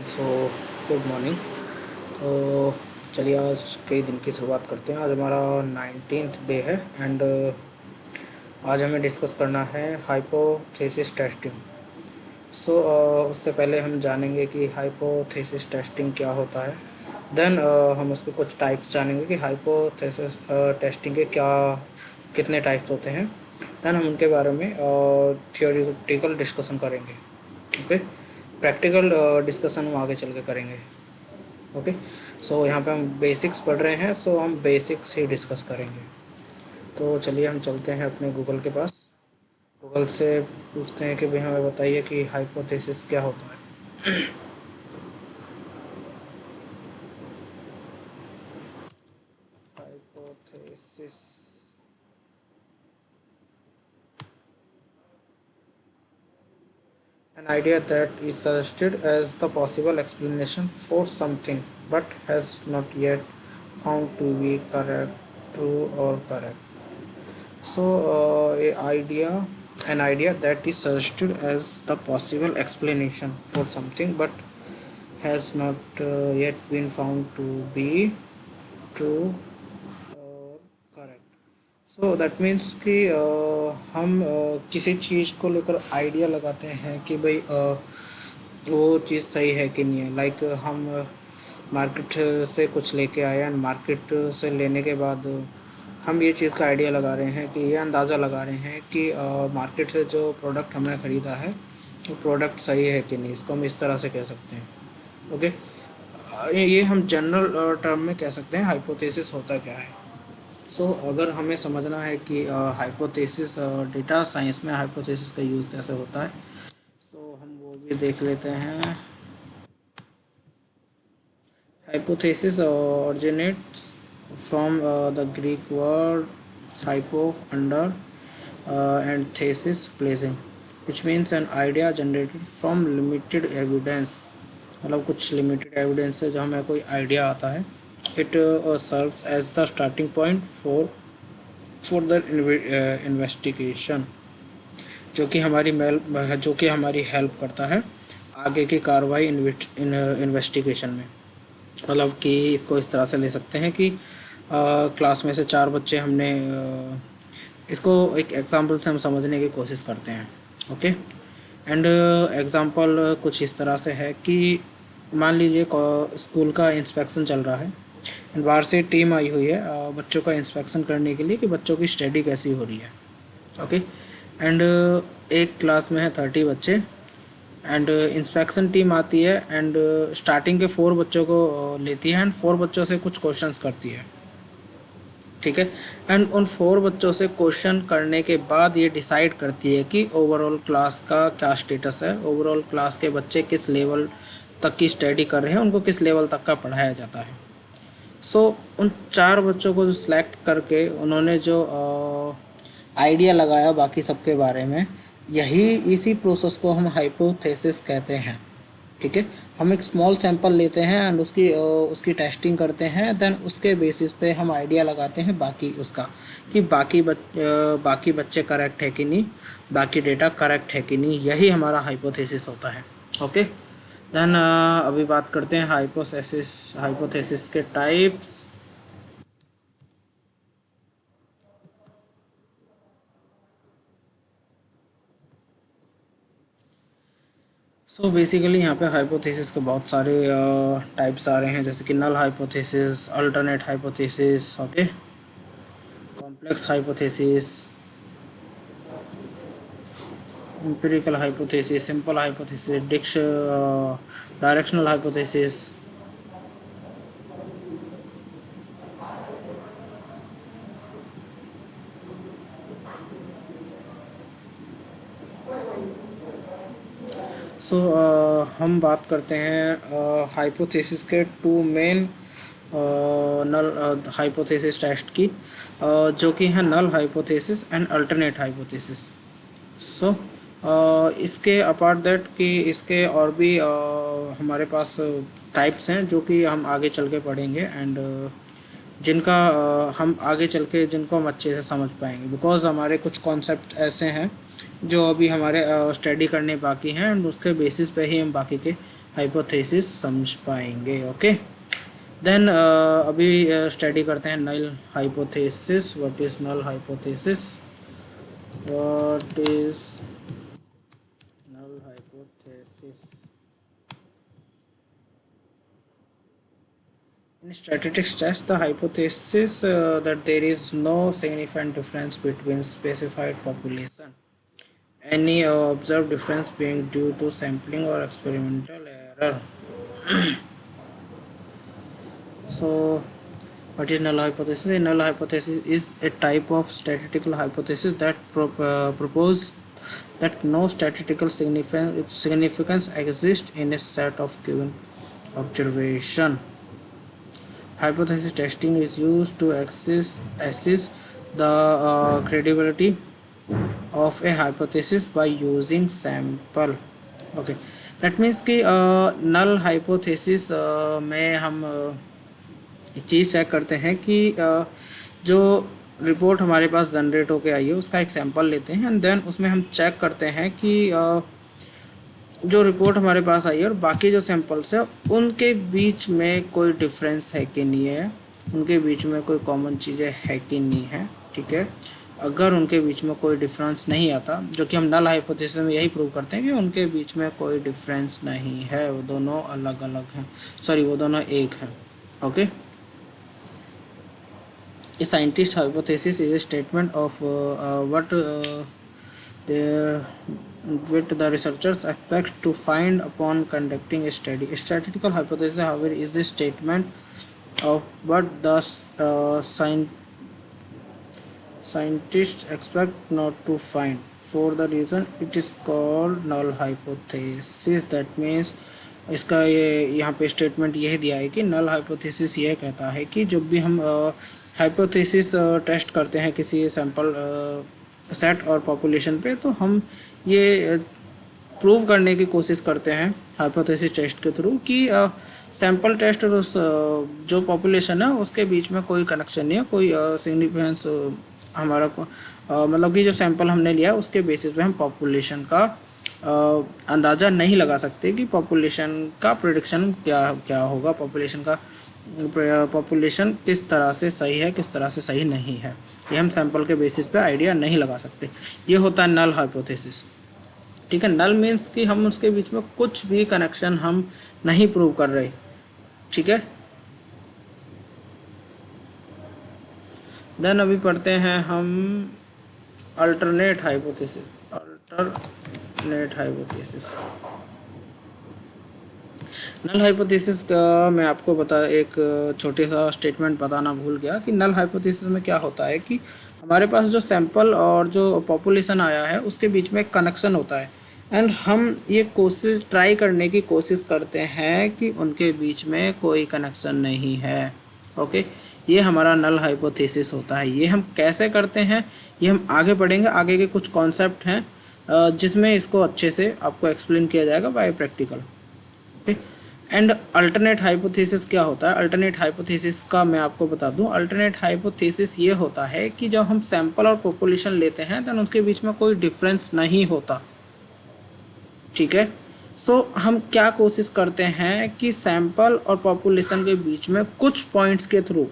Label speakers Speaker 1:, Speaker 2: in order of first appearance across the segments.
Speaker 1: So good morning. तो चलिए आज कई दिन की शुरुआत करते हैं। आज हमारा 19th डे है एंड आज हमें डिस्कस करना है हाइपोथेसिस टेस्टिंग। सो उससे पहले हम जानेंगे कि हाइपोथेसिस टेस्टिंग क्या होता है। देन हम उसके कुछ टाइप्स जानेंगे कि हाइपोथेसिस टेस्टिंग के क्या कितने टाइप्स होते हैं। देन हम उनके बारे में थियोरिटिकल डिस्कशन करेंगे। ओके, प्रैक्टिकल डिस्कशन हम आगे चल के करेंगे। ओके, सो यहाँ पे हम बेसिक्स पढ़ रहे हैं, सो हम बेसिक्स ही डिस्कस करेंगे। तो चलिए हम चलते हैं अपने गूगल के पास। गूगल से पूछते हैं कि भाई हमें बताइए कि हाइपोथेसिस क्या होता है। Hypothesis an idea that is suggested as the possible explanation for something but has not yet found to be correct, true or correct. So an idea that is suggested as the possible explanation for something but has not yet been found to be true or correct. So that means कि हम किसी चीज़ को लेकर idea लगाते हैं कि भाई वो चीज़ सही है कि नहीं है। लाइक हम मार्केट से कुछ लेके आए एंड मार्केट से लेने के बाद हम ये चीज़ का आइडिया लगा रहे हैं कि ये अंदाज़ा लगा रहे हैं कि मार्केट से जो प्रोडक्ट हमने ख़रीदा है वो प्रोडक्ट सही है कि नहीं। इसको हम इस तरह से कह सकते हैं। ओके, ये हम जनरल टर्म में कह सकते हैं हाइपोथेसिस होता क्या है। सो अगर हमें समझना है कि हाइपोथेसिस डेटा साइंस में हाइपोथेसिस का यूज़ कैसे होता है, सो हम वो भी देख लेते हैं। Hypothesis originates from the Greek word hypo under and thesis placing, which means an idea generated from limited evidence। मतलब कुछ लिमिटेड एविडेंस से जो हमें कोई आइडिया आता है, it serves as the starting point for further investigation, जो कि हमारी हेल्प करता है आगे की कार्रवाई इन्वेस्टिगेशन में। मतलब कि इसको इस तरह से ले सकते हैं कि क्लास में से 4 बच्चे हमने इसको एक एग्जांपल से हम समझने की कोशिश करते हैं। ओके, एंड एग्जांपल कुछ इस तरह से है कि मान लीजिए स्कूल का इंस्पेक्शन चल रहा है एंड बाहर से टीम आई हुई है बच्चों का इंस्पेक्शन करने के लिए कि बच्चों की स्टडी कैसी हो रही है। ओके, एंड एक क्लास में है 30 बच्चे एंड इंस्पेक्शन टीम आती है एंड स्टार्टिंग के 4 बच्चों को लेती है एंड 4 बच्चों से कुछ क्वेश्चंस करती है। ठीक है, एंड उन 4 बच्चों से क्वेश्चन करने के बाद ये डिसाइड करती है कि ओवरऑल क्लास का क्या स्टेटस है, ओवरऑल क्लास के बच्चे किस लेवल तक की स्टडी कर रहे हैं, उनको किस लेवल तक का पढ़ाया जाता है। सो उन 4 बच्चों को जो सिलेक्ट करके उन्होंने जो आइडिया लगाया बाकी सबके बारे में, इसी प्रोसेस को हम हाइपोथेसिस कहते हैं। ठीक है, हम एक स्मॉल सैंपल लेते हैं एंड उसकी टेस्टिंग करते हैं, देन उसके बेसिस पे हम आइडिया लगाते हैं बाकी उसका कि बाकी बच्चे करेक्ट है कि नहीं, बाकी डेटा करेक्ट है कि नहीं। यही हमारा हाइपोथेसिस होता है। ओके, देन अभी बात करते हैं हाइपोथेसिस के टाइप्स। सो बेसिकली यहाँ पे हाइपोथेसिस के बहुत सारे टाइप्स आ रहे हैं, जैसे कि null hypothesis, alternate hypothesis, okay, complex hypothesis, empirical hypothesis, simple hypothesis, directional hypothesis. So हम बात करते हैं हाइपोथेसिस के 2 मेन नल हाइपोथेसिस टेस्ट की, जो कि है null hypothesis and alternate hypothesis. So इसके अपार्ट दैट कि इसके और भी हमारे पास टाइप्स हैं जो कि हम आगे चल के पढ़ेंगे एंड जिनका हम आगे चल के जिनको हम अच्छे से समझ पाएंगे, बिकॉज हमारे कुछ कॉन्सेप्ट ऐसे हैं जो अभी हमारे स्टडी करने बाकी हैं एंड उसके बेसिस पे ही हम बाकी के हाइपोथेसिस समझ पाएंगे। ओके, देन अभी स्टडी करते हैं null hypothesis. What is null hypothesis? What is null hypothesis? In statistics test, the hypothesis that there is no significant difference between specified population, any observed difference being due to sampling or experimental error. So, what is null hypothesis? A null hypothesis is a type of statistical hypothesis that propose that no statistical significance exists in a set of given observation. Hypothesis testing is used to assess the credibility of a hypothesis by using sample. Okay, that means कि null hypothesis में हम एक चीज़ check करते हैं कि जो report हमारे पास generate होके आई है उसका एक सैंपल लेते हैं एंड देन उसमें हम चेक करते हैं कि जो रिपोर्ट हमारे पास आई है और बाकी जो सैंपल्स है उनके बीच में कोई डिफरेंस है कि नहीं है, उनके बीच में कोई कॉमन चीज़ें है कि नहीं है। ठीक है, अगर उनके बीच में कोई डिफरेंस नहीं आता, जो कि हम नल हाइपोथेसिस में यही प्रूव करते हैं कि उनके बीच में कोई डिफरेंस नहीं है, वो दोनों अलग अलग हैं, सॉरी वो दोनों एक हैं। Okay, A scientist hypothesis is a statement of what the researchers expect to find upon conducting a study. A statistical hypothesis, however, is a statement of what the scientists expect not to find. For the reason it is called null hypothesis. That means इसका ये यहाँ पे statement यही दिया है कि null hypothesis ये कहता है कि जब भी हम हाइपोथेसिस टेस्ट करते हैं किसी सैंपल सेट और पॉपुलेशन पे, तो हम ये प्रूव करने की कोशिश करते हैं हाइपोथेसिस टेस्ट के थ्रू कि सैंपल टेस्ट और उस जो पॉपुलेशन है उसके बीच में कोई कनेक्शन नहीं है, कोई सिग्निफिकेंस हमारा मतलब कि जो सैंपल हमने लिया है उसके बेसिस पे हम पॉपुलेशन का अंदाज़ा नहीं लगा सकते कि पॉपुलेशन का प्रेडिक्शन क्या होगा, पॉपुलेशन किस तरह से सही है किस तरह से सही नहीं है, ये हम सैंपल के बेसिस पे आइडिया नहीं लगा सकते। ये होता है नल हाइपोथेसिस। ठीक है, नल मीन्स कि हम उसके बीच में कुछ भी कनेक्शन हम नहीं प्रूव कर रहे। ठीक है, देन अभी पढ़ते हैं हम अल्टरनेट हाइपोथेसिस। नल हाइपोथेसिस का मैं आपको एक छोटे सा स्टेटमेंट बताना भूल गया कि नल हाइपोथेसिस में क्या होता है कि हमारे पास जो सैंपल और जो पॉपुलेशन आया है उसके बीच में कनेक्शन होता है एंड हम ये ट्राई करने की कोशिश करते हैं कि उनके बीच में कोई कनेक्शन नहीं है। ओके, ये हमारा नल हाइपोथेसिस होता है। ये हम कैसे करते हैं ये हम आगे पढ़ेंगे, आगे के कुछ कॉन्सेप्ट हैं जिसमें इसको अच्छे से आपको एक्सप्लेन किया जाएगा by practical. Okay, and alternate hypothesis क्या होता है? अल्टरनेट हाइपोथेसिस का मैं आपको बता दूं, अल्टरनेट हाइपोथेसिस ये होता है कि जब हम सैंपल और पॉपुलेशन लेते हैं तो उसके बीच में कोई डिफरेंस नहीं होता। ठीक है, सो हम क्या कोशिश करते हैं कि सैंपल और पॉपुलेशन के बीच में कुछ पॉइंट्स के थ्रू,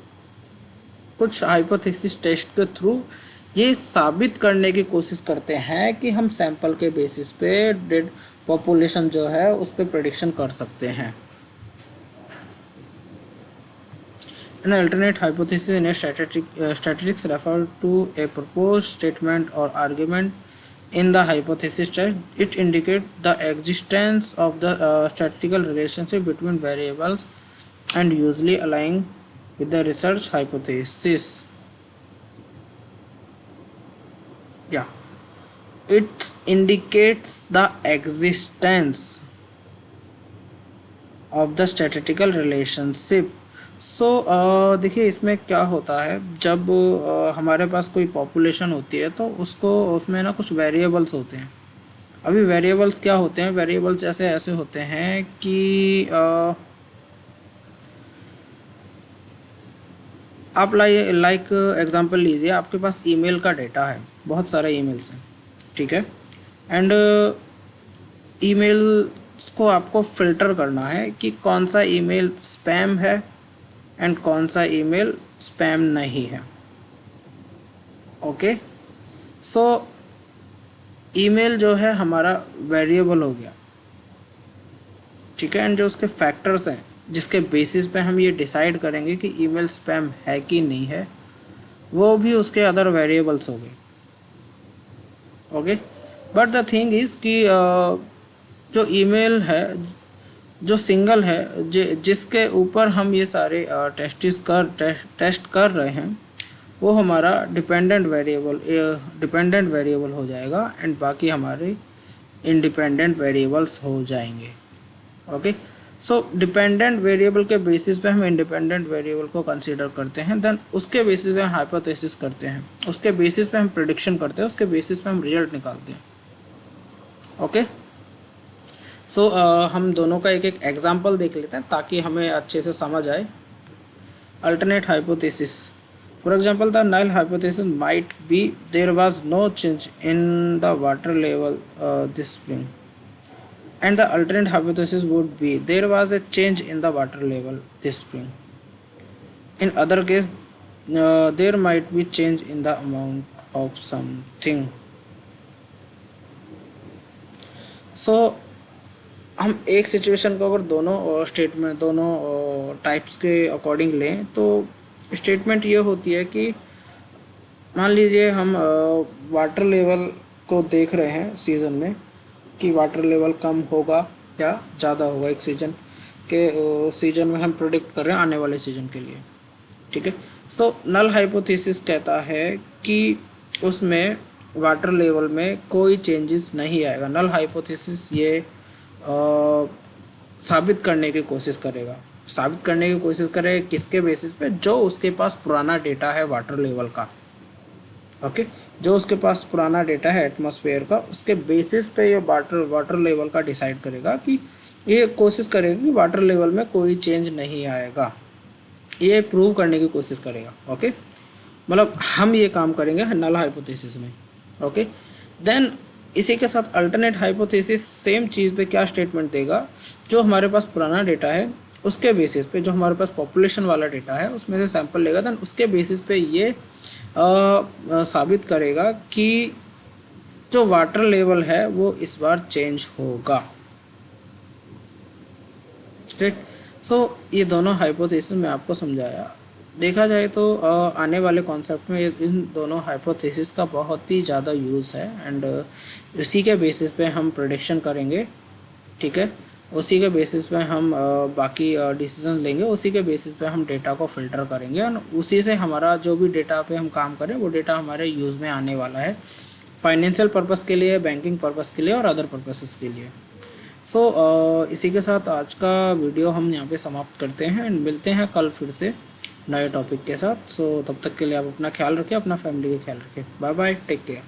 Speaker 1: कुछ हाइपोथेसिस टेस्ट के थ्रू ये साबित करने की कोशिश करते हैं कि हम सैंपल के बेसिस पे डेड पॉपुलेशन जो है उस पर प्रेडिक्शन कर सकते हैं। An alternate hypothesis in a statistics refer to a proposed statement or argument in the hypothesis test. It indicates the existence of the statistical relationship between variables and usually aligning with the research hypothesis. Yeah, it indicates the existence of the statistical relationship. सो देखिए इसमें क्या होता है, जब हमारे पास कोई population होती है तो उसमें ना कुछ वेरिएबल्स होते हैं। अभी वेरिएबल्स क्या होते हैं? वेरिएबल्स ऐसे होते हैं कि आप लाइक एग्जांपल लीजिए, आपके पास ईमेल का डेटा है, बहुत सारे ईमेल्स हैं। ठीक है, एंड ईमेल को आपको फिल्टर करना है कि कौन सा ईमेल स्पैम है एंड कौन सा ईमेल स्पैम नहीं है। ओके, सो ईमेल जो है हमारा वेरिएबल हो गया, ठीक है। एंड जो उसके फैक्टर्स हैं जिसके बेसिस पे हम ये डिसाइड करेंगे कि ईमेल स्पैम है कि नहीं है, वो भी उसके अदर वेरिएबल्स हो गए। Okay, but the thing is कि जो ईमेल है, जो सिंगल है, जिसके ऊपर हम ये सारे टेस्ट कर रहे हैं, वो हमारा डिपेंडेंट वेरिएबल हो जाएगा एंड बाकी हमारे इंडिपेंडेंट वेरिएबल्स हो जाएंगे। ओके, सो डिपेंडेंट वेरिएबल के बेसिस पे हम इंडिपेंडेंट वेरिएबल को कंसीडर करते हैं, देन उसके बेसिस पे हम हाइपोथेसिस करते हैं, उसके बेसिस पे हम प्रेडिक्शन करते हैं, उसके बेसिस पे हम रिजल्ट निकालते हैं। ओके, सो हम दोनों का एक एक एग्जांपल देख लेते हैं ताकि हमें अच्छे से समझ आए। Alternate hypothesis, for example, the null hypothesis might be there was no change in the water level this spring, and the alternate hypothesis would be there was a change in the water level this spring. In other case, there might be change in the amount of something. So हम एक situation को अगर दोनों statement, दोनों types के according लें तो statement ये होती है कि मान लीजिए हम वाटर लेवल को देख रहे हैं सीज़न में कि वाटर लेवल कम होगा या ज़्यादा होगा। एक सीज़न में हम प्रेडिक्ट कर रहे हैं आने वाले सीज़न के लिए, ठीक है। सो नल हाइपोथेसिस कहता है कि उसमें वाटर लेवल में कोई चेंजेस नहीं आएगा। नल हाइपोथेसिस ये साबित करने की कोशिश करेगा किसके बेसिस पे? जो उसके पास पुराना डेटा है वाटर लेवल का। ओके, जो उसके पास पुराना डेटा है एटमॉस्फेयर का, उसके बेसिस पे ये वाटर लेवल का डिसाइड करेगा कि ये कोशिश करेगा कि वाटर लेवल में कोई चेंज नहीं आएगा, ये प्रूव करने की कोशिश करेगा। ओके, मतलब हम ये काम करेंगे नल हाइपोथेसिस में। ओके, देन इसी के साथ अल्टरनेट हाइपोथेसिस सेम चीज़ पे क्या स्टेटमेंट देगा? जो हमारे पास पुराना डेटा है उसके बेसिस पे, जो हमारे पास पॉपुलेशन वाला डेटा है उसमें से सैंपल लेगा, देन उसके बेसिस पे ये साबित करेगा कि जो वाटर लेवल है वो इस बार चेंज होगा। राइट, सो ये दोनों हाइपोथेसिस मैं आपको समझाया। देखा जाए तो आने वाले कॉन्सेप्ट में इन दोनों हाइपोथेसिस का बहुत ही ज़्यादा यूज़ है एंड उसी के बेसिस पे हम प्रेडिक्शन करेंगे, ठीक है। उसी के बेसिस पे हम बाकी डिसीजन लेंगे, उसी के बेसिस पे हम डेटा को फिल्टर करेंगे और उसी से हमारा जो भी डेटा पे हम काम करें वो डेटा हमारे यूज़ में आने वाला है, फाइनेंशियल पर्पस के लिए, बैंकिंग पर्पस के लिए और अदर पर्पसेस के लिए। सो इसी के साथ आज का वीडियो हम यहाँ पे समाप्त करते हैं एंड मिलते हैं कल फिर से नए टॉपिक के साथ। सो तब तक के लिए आप अपना ख्याल रखें, अपना फैमिली का ख्याल रखें। Bye bye, take care.